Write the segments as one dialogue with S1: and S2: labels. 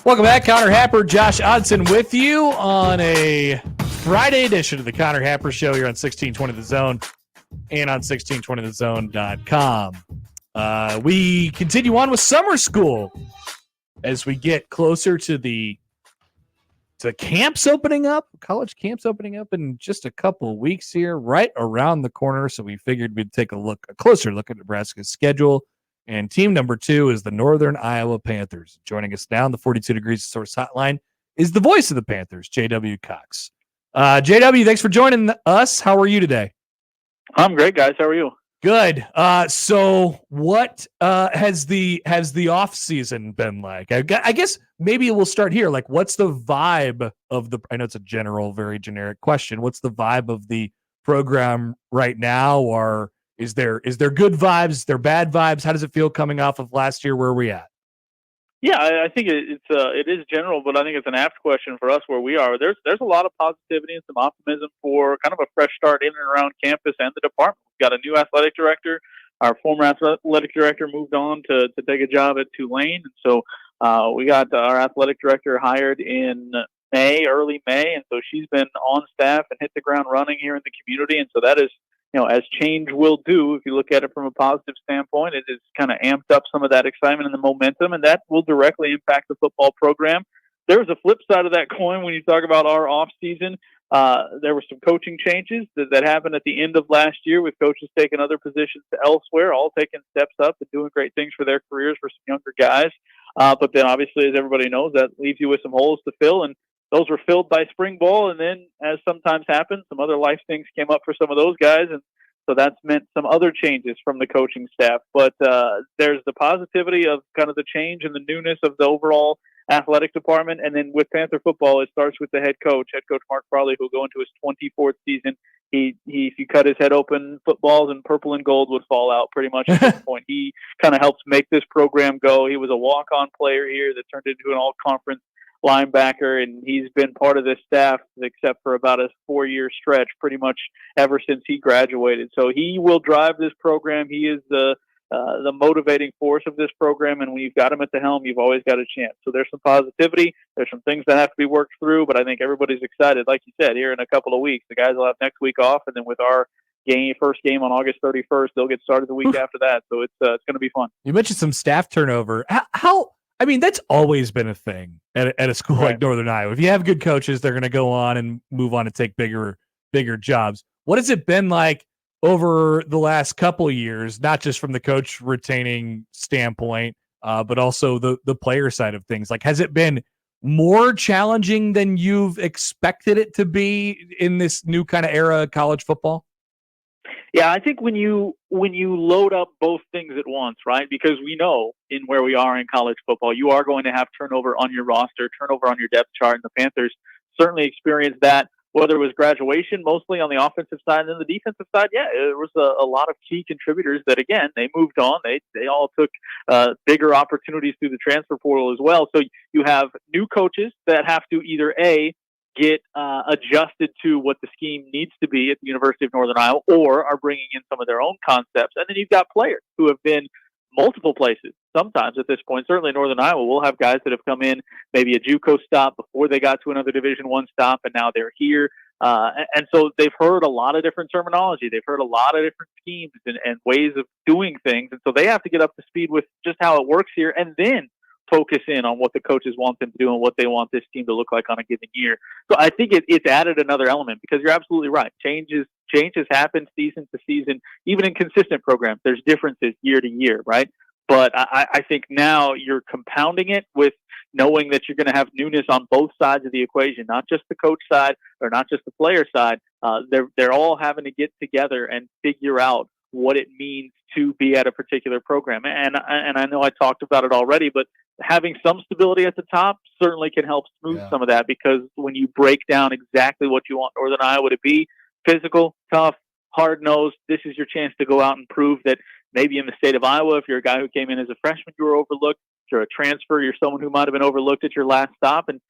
S1: Welcome back, Connor Happer, Josh Odson with you on a Friday edition of the Connor Happer Show here on 1620 The Zone and on 1620thezone.com. We continue on with summer school as we get closer to camps opening up, college camps opening up in just a couple of weeks here, right around the corner. So we figured we'd take a closer look at Nebraska's schedule. And team number 2 is the Northern Iowa Panthers. Joining us now on the 42 Degrees Source Hotline is the voice of the Panthers, J.W. Cox. J.W., thanks for joining us. How are you today?
S2: I'm great, guys. How are you?
S1: Good. So what has the off season been like? I guess maybe we'll start here. Like, what's the vibe of I know it's a general, very generic question. What's the vibe of the program right now? Or is there good vibes? Is there bad vibes? How does it feel coming off of last year? Where are we at?
S2: Yeah, I think it is general, but I think it's an apt question for us where we are. There's a lot of positivity and some optimism for kind of a fresh start in and around campus and the department. We've got a new athletic director. Our former athletic director moved on to take a job at Tulane, and so we got our athletic director hired in early May, and so she's been on staff and hit the ground running here in the community, and so that is, as change will do, if you look at it from a positive standpoint, it has kind of amped up some of that excitement and the momentum, and that will directly impact the football program. There's a flip side of that coin when you talk about our off season. There were some coaching changes that happened at the end of last year with coaches taking other positions elsewhere, all taking steps up and doing great things for their careers for some younger guys. But then obviously, as everybody knows, that leaves you with some holes to fill, and those were filled by spring ball, and then, as sometimes happens, some other life things came up for some of those guys, and so that's meant some other changes from the coaching staff. But there's the positivity of kind of the change and the newness of the overall athletic department, and then with Panther football, it starts with the head coach Mark Farley, who'll go into his 24th season. He if you cut his head open, footballs in purple and gold would fall out pretty much at this point. He kind of helps make this program go. He was a walk-on player here that turned into an all-conference linebacker, and he's been part of this staff except for about a 4-year stretch pretty much ever since he graduated. So he will drive this program. He is the motivating force of this program, and when you've got him at the helm, you've always got a chance. So there's some positivity. There's some things that have to be worked through, but I think everybody's excited. Like you said, here in a couple of weeks, the guys will have next week off, and then with our first game on August 31st, they'll get started the week after that. So it's going to be fun.
S1: You mentioned some staff turnover. That's always been a thing at a school like Northern Iowa. If you have good coaches, they're going to go on and move on to take bigger jobs. What has it been like over the last couple of years, not just from the coach retaining standpoint, but also the player side of things? Like, has it been more challenging than you've expected it to be in this new kind of era of college football?
S2: Yeah, I think when you load up both things at once, right? Because we know in where we are in college football, you are going to have turnover on your roster, turnover on your depth chart, and the Panthers certainly experienced that, whether it was graduation, mostly on the offensive side, and then the defensive side, yeah, there was a lot of key contributors that, again, they moved on. They all took bigger opportunities through the transfer portal as well. So you have new coaches that have to either get adjusted to what the scheme needs to be at the University of Northern Iowa, or are bringing in some of their own concepts. And then you've got players who have been multiple places. Sometimes at this point, certainly Northern Iowa, we'll have guys that have come in maybe a JUCO stop before they got to another Division I stop, and now they're here. And so they've heard a lot of different terminology. They've heard a lot of different schemes and ways of doing things. And so they have to get up to speed with just how it works here, and then focus in on what the coaches want them to do and what they want this team to look like on a given year. So I think it's added another element, because you're absolutely right. Changes happen season to season, even in consistent programs. There's differences year to year, right? But I think now you're compounding it with knowing that you're going to have newness on both sides of the equation, not just the coach side or not just the player side. They're all having to get together and figure out what it means to be at a particular program. And I know I talked about it already, but having some stability at the top certainly can help smooth some of that, because when you break down exactly what you want Northern Iowa to be, physical, tough, hard-nosed, this is your chance to go out and prove that maybe in the state of Iowa, if you're a guy who came in as a freshman, you were overlooked. If you're a transfer, you're someone who might have been overlooked at your last stop, and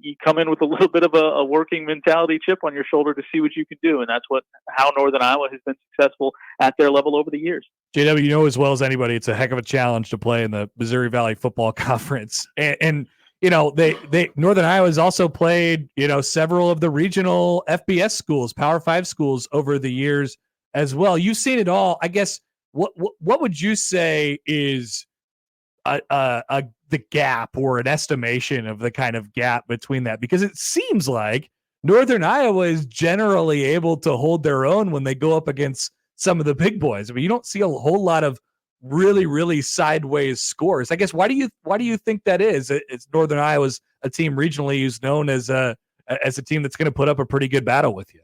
S2: you come in with a little bit of a working mentality chip on your shoulder to see what you can do. And that's how Northern Iowa has been successful at their level over the years.
S1: JW, you know as well as anybody, it's a heck of a challenge to play in the Missouri Valley Football Conference. And they Northern Iowa has also played, several of the regional FBS schools, Power 5 schools over the years as well. You've seen it all. I guess what would you say is the gap or an estimation of the kind of gap between that? Because it seems like Northern Iowa is generally able to hold their own when they go up against some of the big boys. I mean, you don't see a whole lot of really, really sideways scores. I guess why do you think that is? It's Northern Iowa's a team regionally who's known as a team that's going to put up a pretty good battle with you.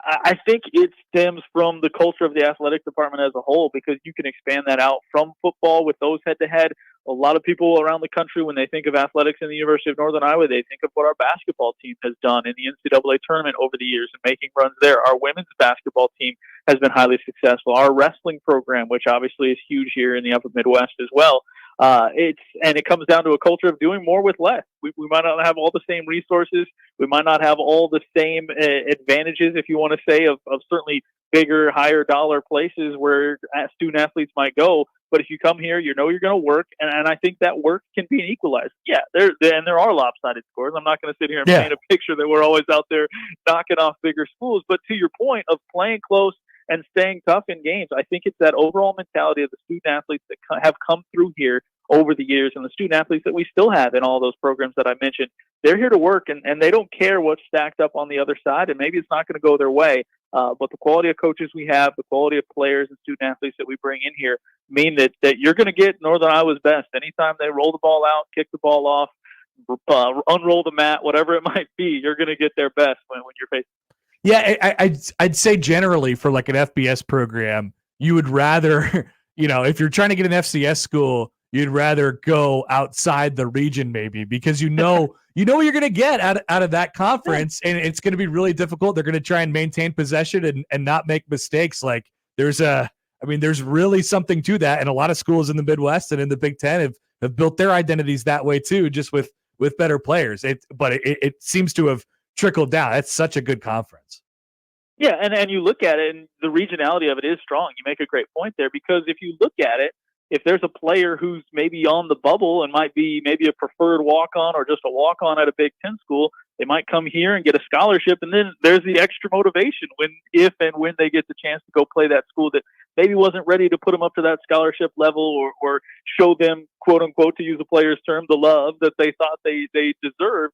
S2: I think it stems from the culture of the athletic department as a whole, because you can expand that out from football with those head-to-head. A lot of people around the country, when they think of athletics in the University of Northern Iowa, they think of what our basketball team has done in the NCAA tournament over the years and making runs there. Our women's basketball team has been highly successful. Our wrestling program, which obviously is huge here in the Upper Midwest as well, it comes down to a culture of doing more with less. We might not have all the same resources. We might not have all the same advantages, if you want to say, of certainly bigger, higher dollar places where student athletes might go. But if you come here, you're going to work, and I think that work can be an equalizer. Yeah, there are lopsided scores. I'm not going to sit here and paint a picture that we're always out there knocking off bigger schools. But to your point of playing close and staying tough in games, I think it's that overall mentality of the student athletes that have come through here over the years, and the student athletes that we still have in all those programs that I mentioned. They're here to work, and they don't care what's stacked up on the other side, and maybe it's not going to go their way. But the quality of coaches we have, the quality of players and student athletes that we bring in here mean that you're going to get Northern Iowa's best. Anytime they roll the ball out, kick the ball off, unroll the mat, whatever it might be, you're going to get their best when you're facing.
S1: Yeah, I'd say generally for like an FBS program, you would rather, if you're trying to get an FCS school, you'd rather go outside the region maybe, because you know what you're going to get out of that conference, and it's going to be really difficult. They're going to try and maintain possession and not make mistakes. Like there's really something to that, and a lot of schools in the Midwest and in the Big Ten have built their identities that way too, just with better players. But it seems to have trickled down. That's such a good conference.
S2: Yeah, and you look at it, and the regionality of it is strong. You make a great point there, because if you look at it, if there's a player who's maybe on the bubble and might be maybe a preferred walk-on or just a walk-on at a Big Ten school, they might come here and get a scholarship, and then there's the extra motivation if and when they get the chance to go play that school that maybe wasn't ready to put them up to that scholarship level or show them, quote-unquote, to use a player's term, the love that they thought they deserved.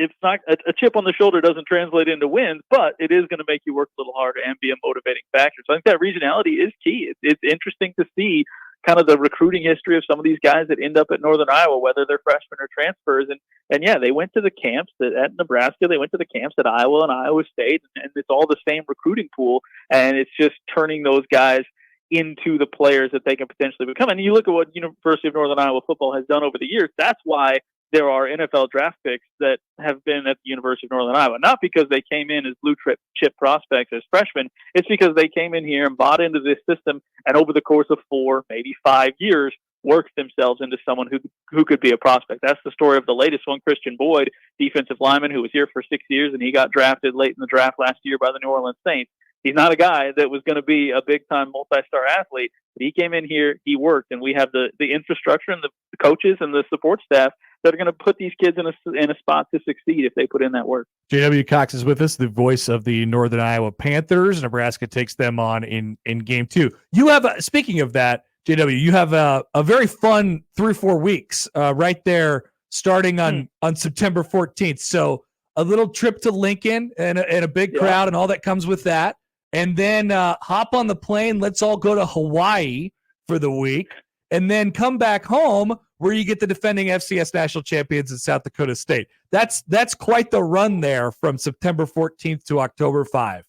S2: It's not a chip on the shoulder doesn't translate into wins, but it is going to make you work a little harder and be a motivating factor. So I think that regionality is key. It's interesting to see kind of the recruiting history of some of these guys that end up at Northern Iowa, whether they're freshmen or transfers. And yeah, they went to the camps at Nebraska, they went to the camps at Iowa and Iowa State, and it's all the same recruiting pool. And it's just turning those guys into the players that they can potentially become. And you look at what University of Northern Iowa football has done over the years. That's why there are NFL draft picks that have been at the University of Northern Iowa, not because they came in as blue chip prospects as freshmen. It's because they came in here and bought into this system, and over the course of 4, maybe 5 years, worked themselves into someone who could be a prospect. That's the story of the latest one, Christian Boyd, defensive lineman who was here for 6 years, and he got drafted late in the draft last year by the New Orleans Saints. He's not a guy that was going to be a big-time multi-star athlete, but he came in here, he worked, and we have the infrastructure and the coaches and the support staff that are going to put these kids in a spot to succeed if they put in that work.
S1: J.W. Cox is with us, the voice of the Northern Iowa Panthers. Nebraska takes them on in Game 2. You have, speaking of that, J.W., you have a very fun 3 or 4 weeks right there starting on September 14th. So a little trip to Lincoln and a big crowd and all that comes with that. And then hop on the plane. Let's all go to Hawaii for the week. And then come back home where you get the defending FCS national champions in South Dakota State. That's quite the run there from September 14th to October 5.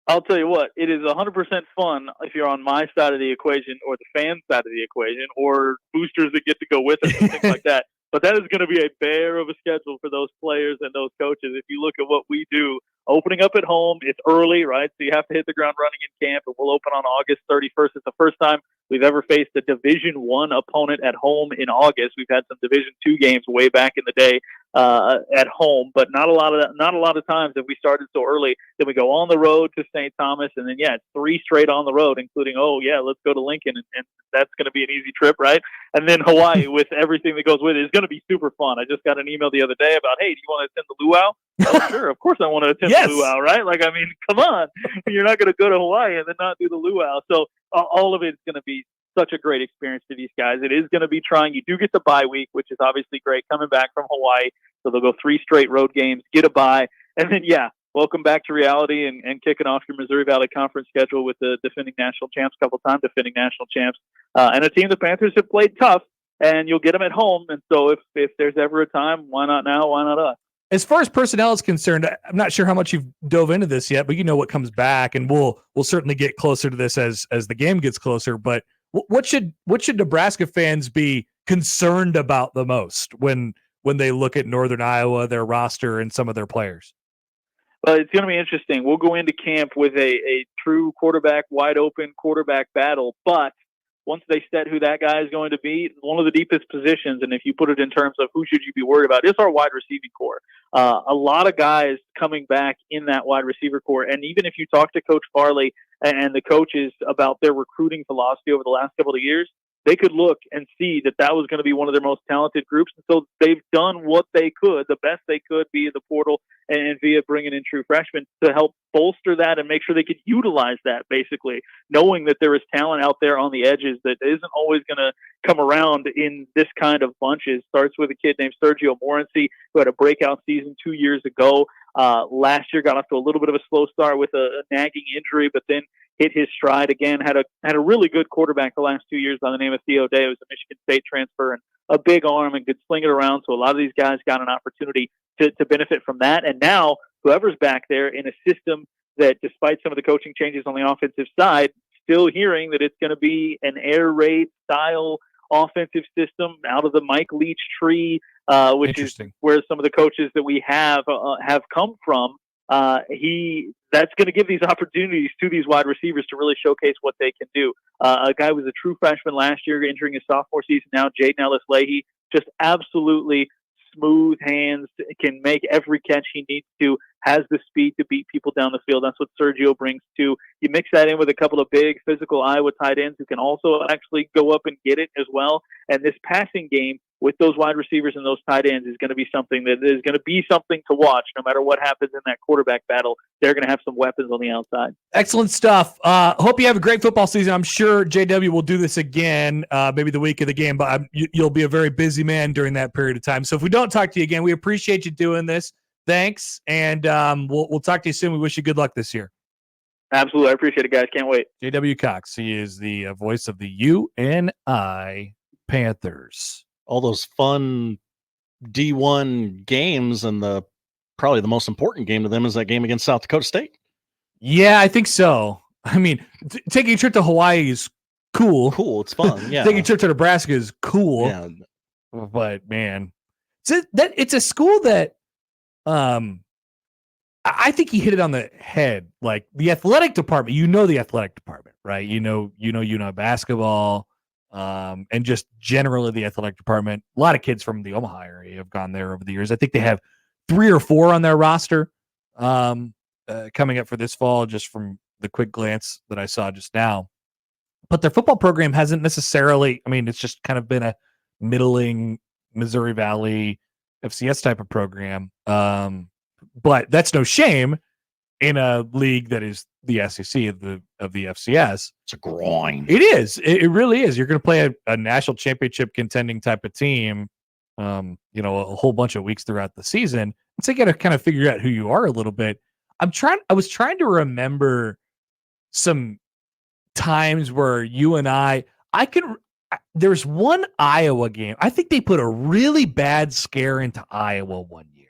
S2: I'll tell you what, it is 100% fun if you're on my side of the equation or the fan side of the equation or boosters that get to go with us and things like that. But that is going to be a bear of a schedule for those players and those coaches. If you look at what we do, opening up at home, it's early, right? So you have to hit the ground running in camp, and we'll open on August 31st. It's the first time we've ever faced a Division I opponent at home in August. We've had some Division II games way back in the day at home, but not a lot of times have we started so early. Then we go on the road to St. Thomas, and then it's 3 straight on the road, including let's go to Lincoln, and that's going to be an easy trip, right? And then Hawaii with everything that goes with it is going to be super fun. I just got an email the other day about, hey, do you want to attend the luau? Oh, sure, of course I want to attend the luau, right? Like, I mean, come on, you're not going to go to Hawaii and then not do the luau. So all of it is going to be such a great experience for these guys. It is going to be trying. You do get the bye week, which is obviously great, coming back from Hawaii. So they'll go 3 straight road games, get a bye, and then welcome back to reality and kicking off your Missouri Valley Conference schedule with the defending national champs, couple-time defending national champs, and a team the Panthers have played tough, and you'll get them at home. And so if there's ever a time, why not now? Why not us?
S1: As far as personnel is concerned, I'm not sure how much you've dove into this yet, but you know what comes back, and we'll certainly get closer to this as the game gets closer. But what should Nebraska fans be concerned about the most when they look at Northern Iowa, their roster, and some of their players?
S2: Well, it's going to be interesting. We'll go into camp with a true wide open quarterback battle, but once they set who that guy is going to be, one of the deepest positions, and if you put it in terms of who should you be worried about, is our wide receiving core. A lot of guys coming back in that wide receiver core, and even if you talk to Coach Farley and the coaches about their recruiting philosophy over the last couple of years, they could look and see that was going to be one of their most talented groups. And so they've done what they could, the best they could via the portal and via bringing in true freshmen to help bolster that and make sure they could utilize that, basically, knowing that there is talent out there on the edges that isn't always going to come around in this kind of bunches. Starts with a kid named Sergio Morency, who had a breakout season 2 years ago. Last year got off to a little bit of a slow start with a nagging injury, but then hit his stride again, had a really good quarterback the last 2 years by the name of Theo Day. It was a Michigan State transfer and a big arm and could sling it around. So a lot of these guys got an opportunity to benefit from that. And now whoever's back there in a system that, despite some of the coaching changes on the offensive side, still hearing that it's going to be an air raid style offensive system out of the Mike Leach tree, which is where some of the coaches that we have come from. That's going to give these opportunities to these wide receivers to really showcase what they can do. A guy was a true freshman last year, entering his sophomore season now, Jaden Ellis-Leahy, just absolutely smooth hands, can make every catch he needs to, has the speed to beat people down the field. That's what Sergio brings too. You mix that in with a couple of big physical Iowa tight ends who can also actually go up and get it as well. And this passing game with those wide receivers and those tight ends is going to be something to watch. No matter what happens in that quarterback battle, they're going to have some weapons on the outside.
S1: Excellent stuff. Hope you have a great football season. I'm sure JW will do this again, maybe the week of the game, but you'll be a very busy man during that period of time. So if we don't talk to you again, we appreciate you doing this. Thanks, and we'll talk to you soon. We wish you good luck this year.
S2: Absolutely. I appreciate it, guys. Can't wait.
S1: JW Cox, he is the voice of the UNI Panthers.
S3: All those fun D1 games, and probably the most important game to them is that game against South Dakota State.
S1: Yeah, I think so. I mean, taking a trip to Hawaii is cool.
S3: Cool, it's fun. Yeah,
S1: taking a trip to Nebraska is cool.
S3: Yeah,
S1: but man, it's a school that, I think he hit it on the head. Like the athletic department, the athletic department, right? You know, basketball. And just generally the athletic department. A lot of kids from the Omaha area have gone there over the years. I think they have 3 or 4 on their roster coming up for this fall, just from the quick glance that I saw just now. But their football program hasn't necessarily, it's just kind of been a middling Missouri Valley FCS type of program. But that's no shame in a league that is the SEC of the FCS.
S3: It's a grind.
S1: It is. It really is. You're going to play a national championship contending type of team, a whole bunch of weeks throughout the season. And so you got to kind of figure out who you are a little bit. I was trying to remember some times where there's one Iowa game. I think they put a really bad scare into Iowa one year.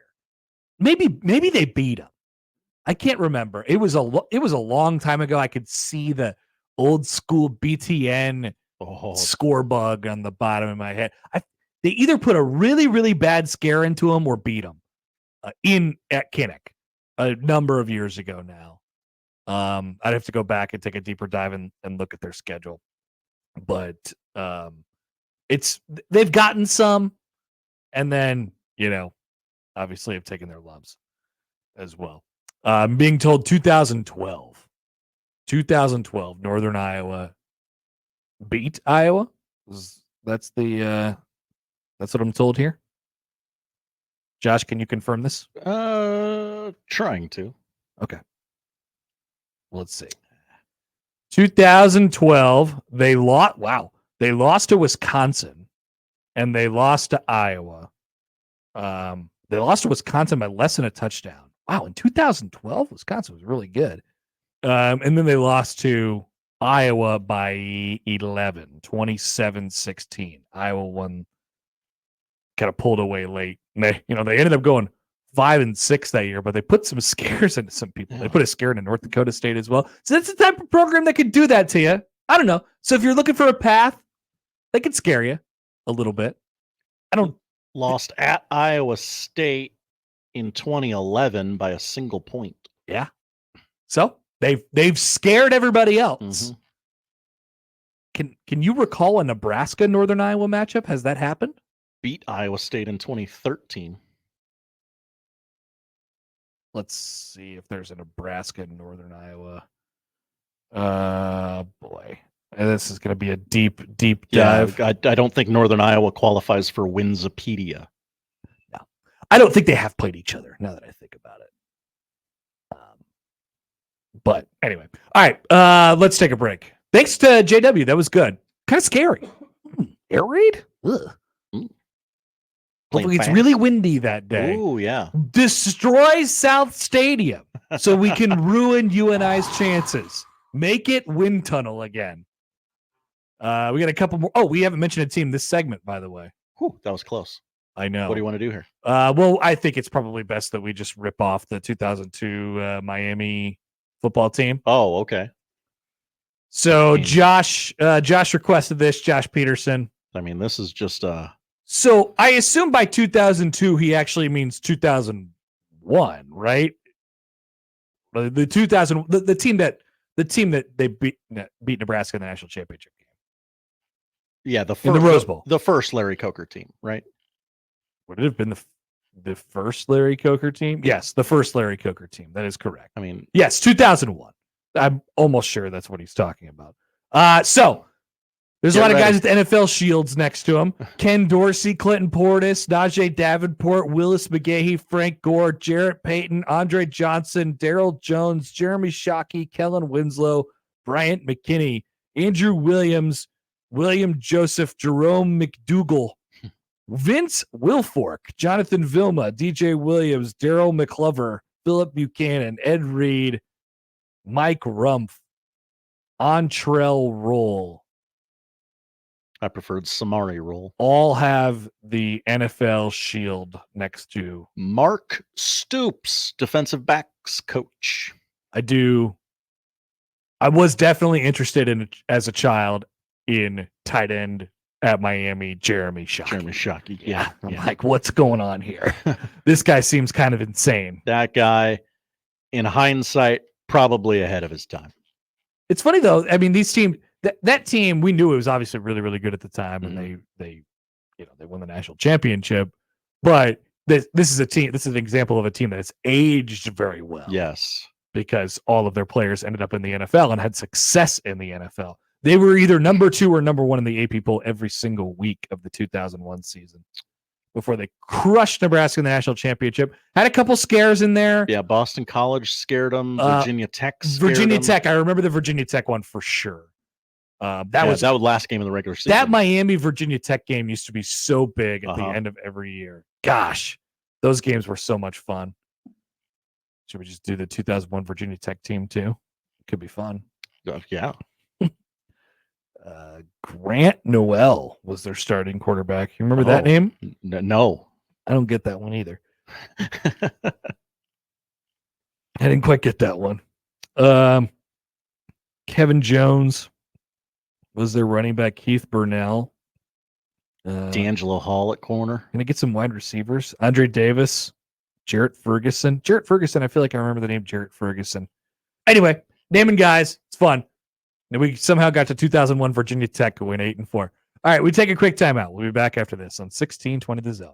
S1: Maybe they beat them. I can't remember. It was a long time ago. I could see the old school BTN score bug on the bottom of my head. They either put a really, really bad scare into them or beat them at Kinnick a number of years ago now. I'd have to go back and take a deeper dive and look at their schedule. but they've gotten some, and then obviously have taken their lumps as well. I'm being told 2012, Northern Iowa beat Iowa. That's what I'm told here. Josh, can you confirm this?
S3: Trying to.
S1: Okay. Let's see. 2012, they lost. Wow, they lost to Wisconsin, and they lost to Iowa. They lost to Wisconsin by less than a touchdown. Wow, in 2012, Wisconsin was really good. And then they lost to Iowa by 11, 27-16. Iowa won, kind of pulled away late. And they ended up going 5-6 that year, but they put some scares into some people. They put a scare into North Dakota State as well. So that's the type of program that could do that to you. I don't know. So if you're looking for a path, they could scare you a little bit.
S3: Lost at Iowa State in 2011 by a single point.
S1: Yeah. So they've scared everybody else.
S3: Mm-hmm.
S1: Can you recall a Nebraska Northern Iowa matchup? Has that happened?
S3: Beat Iowa State in 2013.
S1: Let's see if there's a Nebraska Northern Iowa. Boy. This is going to be a deep dive.
S3: I don't think Northern Iowa qualifies for Winsipedia.
S1: No. I don't think they have played each other, now that I think about it. But anyway. All right. Let's take a break. Thanks to JW. That was good. Kind of scary. Air raid? Ugh. Hopefully it's really windy that day.
S3: Oh, yeah.
S1: Destroy South Stadium so we can ruin UNI's chances. Make it wind tunnel again. We got a couple more. Oh, we haven't mentioned a team this segment, by the way.
S3: Whew, that was close.
S1: I know.
S3: What do you want to do here?
S1: Well, I think it's probably best that we just rip off the 2002 Miami football team.
S3: Oh, okay.
S1: So Josh requested this, Josh Peterson.
S3: I mean, this is just
S1: So I assume by 2002 he actually means 2001, right? The 2000 the team that they beat Nebraska in the national championship game.
S3: Yeah, the
S1: Rose Bowl.
S3: The first Larry Coker team, right?
S1: Would it have been the first Larry Coker team? Yes, the first Larry Coker team. That is correct.
S3: I mean,
S1: yes, 2001. I'm almost sure that's what he's talking about. So there's a lot of guys with NFL shields next to him. Ken Dorsey, Clinton Portis, Najee Davenport, Willis McGahee, Frank Gore, Jarrett Payton, Andre Johnson, Daryl Jones, Jeremy Shockey, Kellen Winslow, Bryant McKinney, Andrew Williams, William Joseph, Jerome McDougal, Vince Wilfork, Jonathan Vilma, DJ Williams, Daryl McClover, Philip Buchanan, Ed Reed, Mike Rumpf, Antrell Roll.
S3: I preferred Samari Roll.
S1: All have the NFL shield next to
S3: Mark Stoops, defensive backs coach.
S1: I was definitely interested in, as a child, in tight end at Miami, Jeremy Shockey.
S3: Yeah.
S1: I'm like, what's going on here? This guy seems kind of insane.
S3: That guy, in hindsight, probably ahead of his time.
S1: It's funny though. I mean, these teams, that team, we knew it was obviously really, really good at the time, and they won the national championship. But this is a team. This is an example of a team that's aged very well.
S3: Yes,
S1: because all of their players ended up in the NFL and had success in the NFL. They were either number 2 or number 1 in the AP poll every single week of the 2001 season before they crushed Nebraska in the national championship. Had a couple scares in there.
S3: Yeah, Boston College scared them. Virginia Tech scared
S1: Virginia
S3: them.
S1: Tech. I remember the Virginia Tech one for sure. That was
S3: last game of the regular season.
S1: That Miami Virginia Tech game used to be so big at the end of every year. Gosh, those games were so much fun. Should we just do the 2001 Virginia Tech team too? Could be fun.
S3: Yeah.
S1: Grant Noel was their starting quarterback. You remember that name?
S3: No.
S1: I don't get that one either. I didn't quite get that one. Kevin Jones was their running back. Keith Burnell.
S3: D'Angelo Hall at corner.
S1: Gonna get some wide receivers. Andre Davis. Jarrett Ferguson. I feel like I remember the name Jarrett Ferguson. Anyway, naming guys. It's fun. And we somehow got to 2001 Virginia Tech, who went 8-4. All right, we take a quick timeout. We'll be back after this on 1620 The Zone.